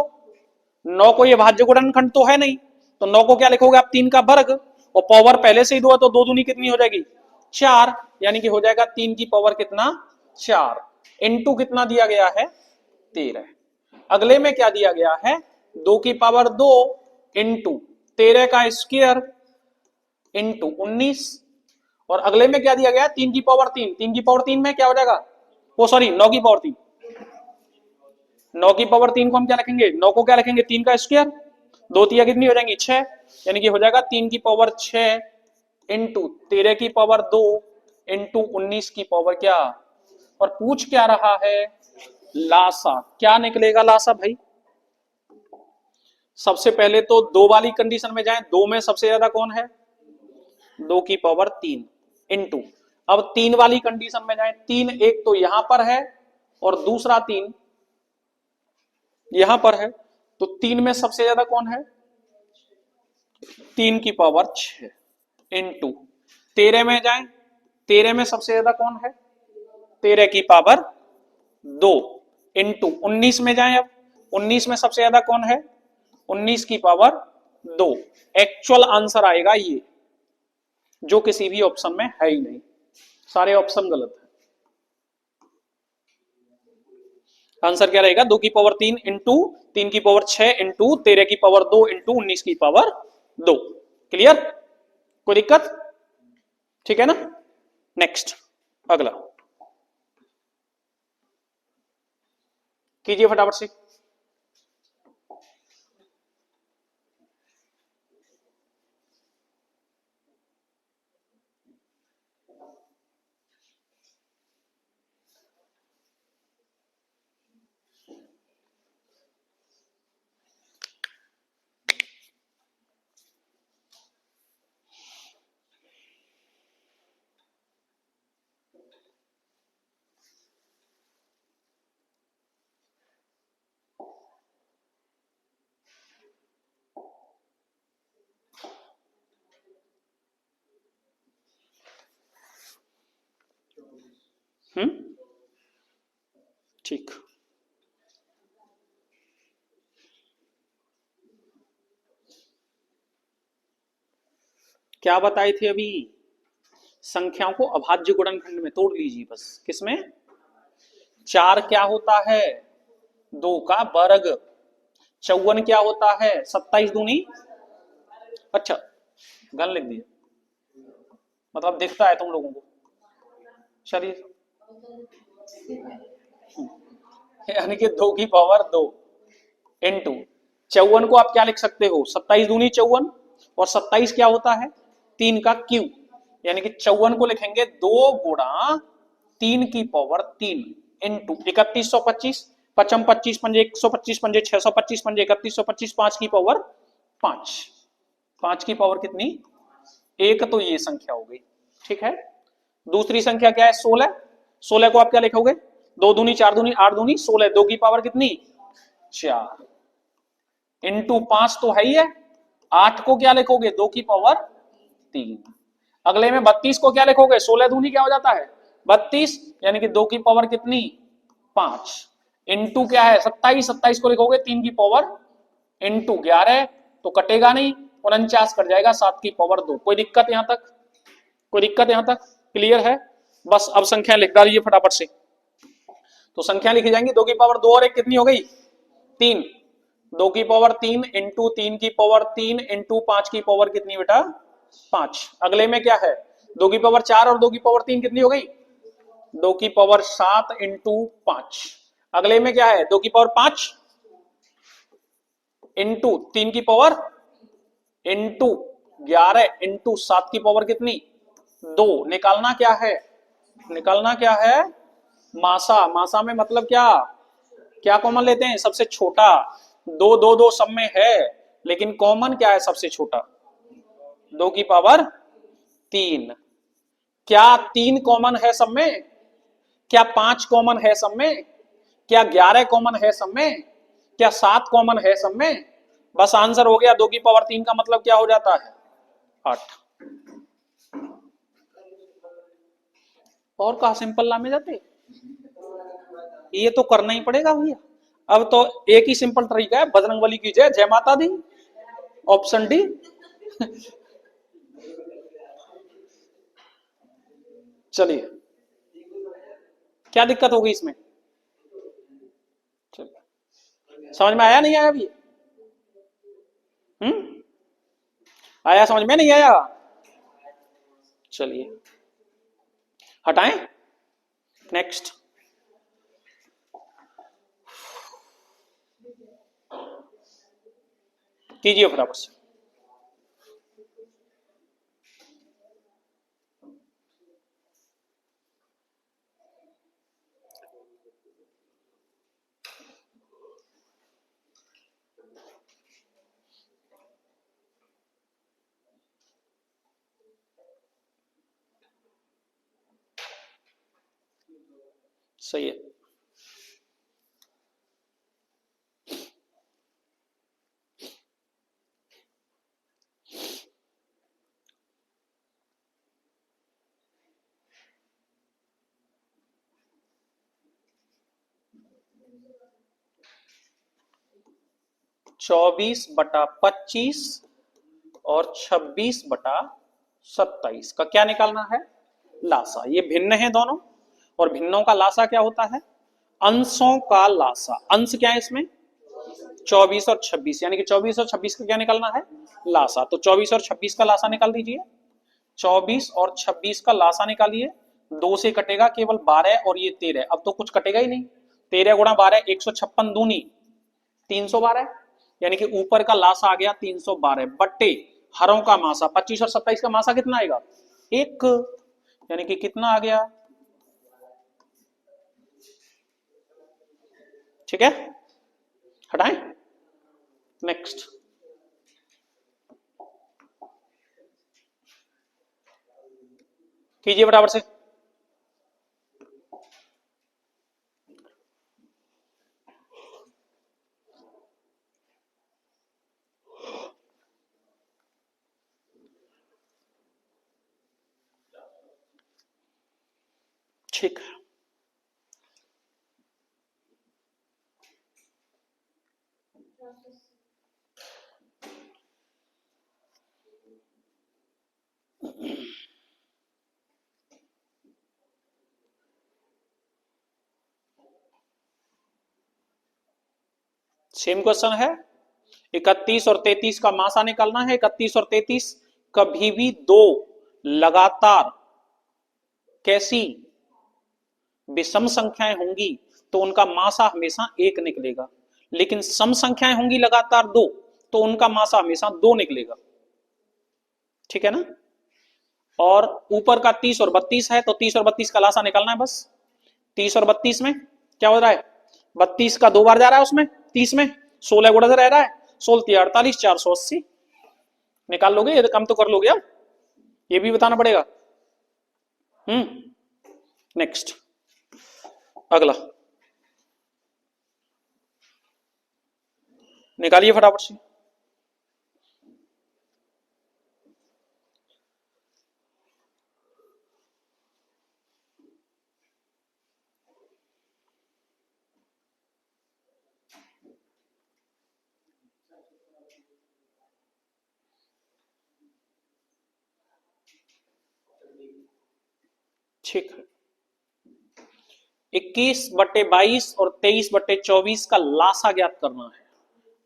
9 को ये भाज्य गुणनखंड तो है नहीं, तो 9 को क्या लिखोगे आप? 3 का वर्ग, और पावर पहले से ही 2 है, तो 2 दूनी कितनी हो जाएगी? 4, यानी कि हो जाएगा 3 की पावर कितना? 4। इनटू कितना दिया गया है? 13। अगले में क्या दिया गया है? 2 की पावर 2 इंटू 13 का स्क्वायर इंटू 19। और अगले में क्या दिया गया? 3 की पावर 3। 3 की पावर 3 में क्या हो जाएगा? वो सॉरी 9 की पावर 3। 9 की पावर 3 को हम क्या लिखेंगे? 9 को क्या लिखेंगे? 3 का स्क्वायर। 2 तिया कितनी हो जाएंगी? 6, यानी कि हो जाएगा 3 की पावर 6 इंटू 13 की पावर 2 इंटू 19 की पावर क्या? और पूछ क्या रहा है? लासा। क्या निकलेगा लासा भाई? सबसे पहले तो 2 वाली कंडीशन में जाएं। 2 में सबसे ज्यादा कौन है? 2 की पावर 3 इंटू, अब 3 वाली कंडीशन में जाएं। 3 एक तो यहां पर है और दूसरा 3 यहां पर है, तो 3 में सबसे ज्यादा कौन है? 3 की पावर 6 इंटू 13 में जाएं। 13 में सबसे ज्यादा कौन है? 13 की पावर 2 इंटू 19 में जाएं। अब 19 में सबसे ज्यादा कौन है? 19 की पावर 2। एक्चुअल आंसर आएगा ये, जो किसी भी ऑप्शन में है ही नहीं, सारे ऑप्शन गलत है। आंसर क्या रहेगा? 2 की पावर 3 इंटू 3 की पावर 6 इंटू 13 की पावर 2 इंटू 19 की पावर 2। क्लियर? कोई दिक्कत? ठीक है ना? नेक्स्ट, अगला कीजिए फटाफट से। ठीक, क्या बताए थे अभी? संख्याओं को अभाज्य गुणनखंड में तोड़ लीजिए बस। किसमें? 4 क्या होता है? 2 का वर्ग। 54 क्या होता है? 27 दूनी, अच्छा घन लिख दिया, मतलब दिखता है तुम लोगों को शरीर, यानी कि 2 की पावर 2 इंटू 54 को आप क्या लिख सकते हो? 27 दूनी 54, और 27 क्या होता है? 3 का क्यू, यानी कि 54 को लिखेंगे 2 गुणा 3 की पावर 3 इंटू 3125, 55 25 पंजे 125 पंजे 625 पंजे 3125, 5 की पावर 5, 5 की पावर कितनी? 1। तो ये संख्या हो गई, ठीक है। दूसरी संख्या क्या है? 16। 16 को आप क्या लिखोगे? 2 दूनी 4 दूनी 8 दूनी 16, 2 की पावर कितनी? 4 इंटू 5 तो है ही है। 8 को क्या लिखोगे? 2 की पावर 3। अगले में 32 को क्या लिखोगे? 16 दूनी क्या हो जाता है? 32, यानी कि 2 की पावर कितनी? 5 इंटू क्या है? 27। 27 को लिखोगे 3 की पावर इंटू 11, तो कटेगा नहीं, 49 कट जाएगा, 7 की पावर 2। कोई दिक्कत यहां तक? कोई दिक्कत यहां तक? क्लियर है? बस अब संख्या लिख डालिए फटाफट से। तो संख्या लिखी जाएंगी 2 की पावर 2 और 1 कितनी हो गई? 3। 2 की पावर 3 इंटू 3 की पावर 3 इंटू 5 की पावर कितनी बेटा? 5। अगले में क्या है? 2 की पावर 4 और 2 की पावर 3 कितनी हो गई? 2 की पावर 7 इंटू 5। अगले में क्या है? 2 की पावर 5 इंटू 3 की पावर इंटू 11 इंटू 7 की पावर कितनी? 2। निकालना क्या है? निकालना क्या है? मासा। मासा में मतलब क्या? क्या कॉमन लेते हैं? सबसे छोटा। 2 2 2 सब में है, लेकिन कॉमन क्या है सबसे छोटा? 2 की पावर 3। क्या 3 कॉमन है सब में? क्या 5 कॉमन है सब में? क्या 11 कॉमन है सब में? क्या 7 कॉमन है सब में? बस आंसर हो गया। 2 की पावर 3 का मतलब क्या हो जाता है? 8। और कहा सिंपल ला में जाते, ये तो करना ही पड़ेगा भैया। अब तो एक ही सिंपल तरीका है, बजरंगबली की जय, जय माता दी, ऑप्शन डी। चलिए, क्या दिक्कत होगी इसमें? चलिए, समझ में आया नहीं आया अभी? आया समझ में नहीं आया? चलिए हटाएं, नेक्स्ट। कीजिए फटाफट से। सही है। चौबीस बटा 25 और 26/27 का क्या निकालना है? लासा। ये भिन्न है दोनों, और भिन्नों का लासा क्या होता है? अंशों का लासा। अंश क्या है इसमें? 24 और 26, यानी कि 24 और 26 का क्या निकालना है? लासा। तो 24 और 26 का लासा निकाल दीजिए। 24 और 26 का लासा निकालिए। 2 से कटेगा केवल 12 और ये 13। अब तो कुछ कटेगा ही नहीं। 13 गुणा 12 156 दूनी 312, यानी कि ऊपर का लासा आ गया 312 बट्टे हरों का मासा 25 और 27 का मासा कितना आएगा 1, यानी कि कितना आ गया। ठीक है, हटाएं। नेक्स्ट, कीजिए बराबर से। ठीक है, सेम क्वेश्चन है। 31 और 33 का मासा निकालना है। 31 और 33 कभी भी दो लगातार कैसी विषम संख्याएं होंगी तो उनका मासा हमेशा 1 निकलेगा, लेकिन सम संख्याएं होंगी लगातार 2 तो उनका मासा हमेशा 2 निकलेगा। ठीक है ना। और ऊपर का 30 और 32 है तो 30 और 32 का लासा निकालना है बस। 30 और 32 में क्या हो रहा है, 32 का 2 बार जा रहा है उसमें 30 में, 16 गुणा रह रहा है, 16 48 480 निकाल लोगे, ये तो कम तो कर लोगे अब, ये भी बताना पड़ेगा। नेक्स्ट, अगला निकालिए फटाफट से। ठीक है, 21/22 और 23/24 का लासा ज्ञात करना है।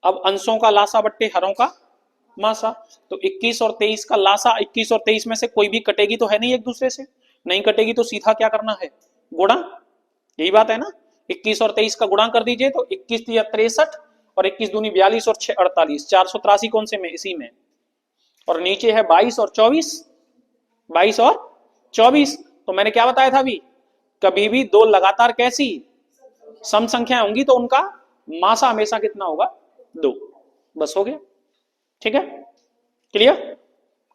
अब अंशों का लासा बट्टे हरों का मासा, तो 21 और 23 का लासा, 21 और 23 में से कोई भी कटेगी तो है नहीं एक दूसरे से, नहीं कटेगी तो सीधा क्या करना है, गुणा। यही बात है ना, 21 और 23 का गुणा कर दीजिए तो 21 या 63 और 21 दूनी 42 और 6 48, 483 कौन से में, इसी में। और नीचे है 22 और 24, 22 और 24। तो मैंने क्या बताया था अभी, कभी भी दो लगातार कैसी सम संख्या होंगी तो उनका मासा हमेशा कितना होगा 2। बस हो गया। ठीक है, क्लियर।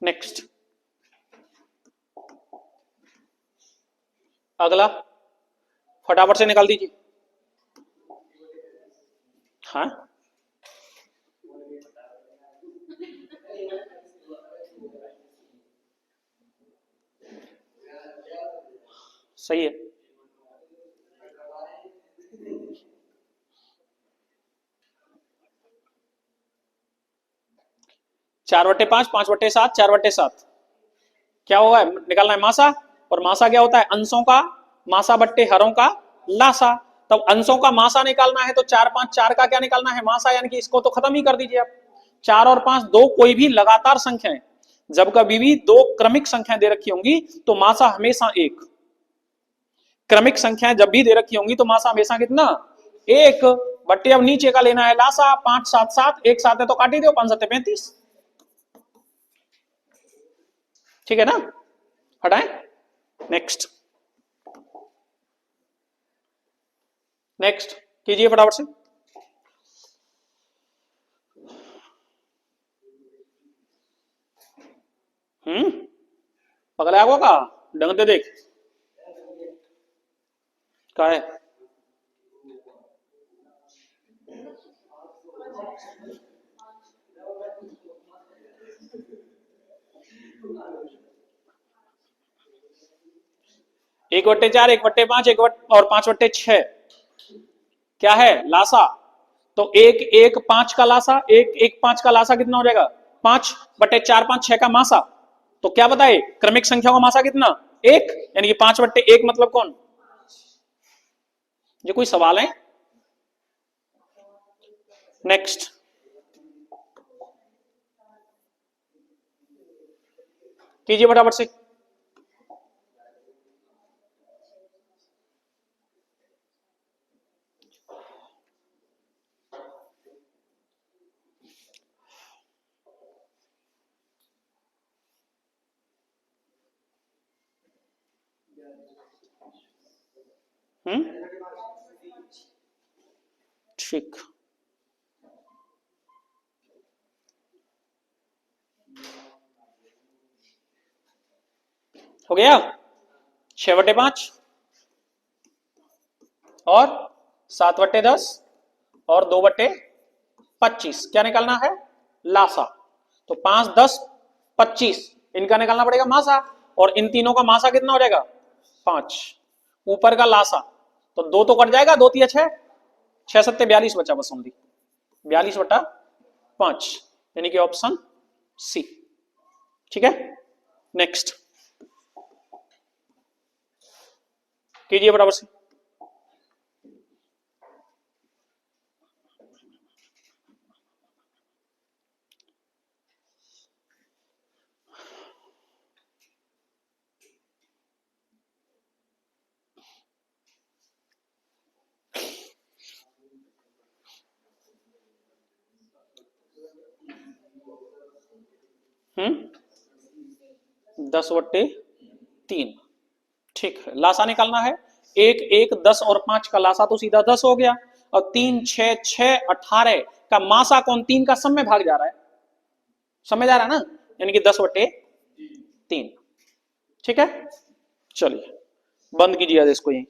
नेक्स्ट, अगला फटाफट से निकाल दीजिए। हाँ, सही है। 4/5, 5/7, 4/7 क्या होगा, निकालना है मासा। और मासा क्या होता है, अंशों का मासा बट्टे हरों का लासा। तब अंशों का मासा निकालना है तो 4 5 4 का क्या निकालना है, मासा, यानी कि इसको तो खत्म ही कर दीजिए आप। 4 और 5 दो कोई भी लगातार संख्याएं, जब कभी भी दो क्रमिक संख्याएं दे रखी होंगी तो मासा हमेशा 1। क्रमिक संख्याएं जब भी दे रखी होंगी तो मासा हमेशा कितना, 1। बट्टे अब नीचे का लेना है लासा, 5 7 7, एक साथ है तो काट ही दो, 5 7 35। ठीक है ना, हटाएं। नेक्स्ट, नेक्स्ट कीजिए फटाफट से। पगला आगो का ढंग दे देख का है। एक बट्टे 4, 1/5, और 5/6 क्या है लासा। तो 1 1 5 का लासा, 1 1 5 का लासा कितना हो जाएगा 5/4 5 6 का मासा। तो क्या बताए, क्रमिक संख्या का मासा कितना 1, यानी कि 5/1 मतलब कौन। ये कोई सवाल है। नेक्स्ट, कीजिए फटाफट से। ठीक, हो गया। 6/5 और 7/10 और 2/25 क्या निकालना है? लासा। तो 5, 10, 25 इनका निकालना पड़ेगा मासा, और इन तीनों का मासा कितना हो जाएगा? 5। ऊपर का लासा तो 2 तो कट जाएगा, 2 3 6, 6 7 42 बचा बस ओनली 42/5, यानी कि ऑप्शन सी। ठीक है, नेक्स्ट कीजिए बराबर से। हम्म 10/3। ठीक है, लासा निकालना है। 1 1 10 और 5 का लासा तो सीधा 10 हो गया, और 3 6 6 18 का मासा कौन? 3 का सम में भाग जा रहा है, समझ आ रहा है ना, यानी कि 10/3। ठीक है, चलिए बंद कीजिए इसको यहीं।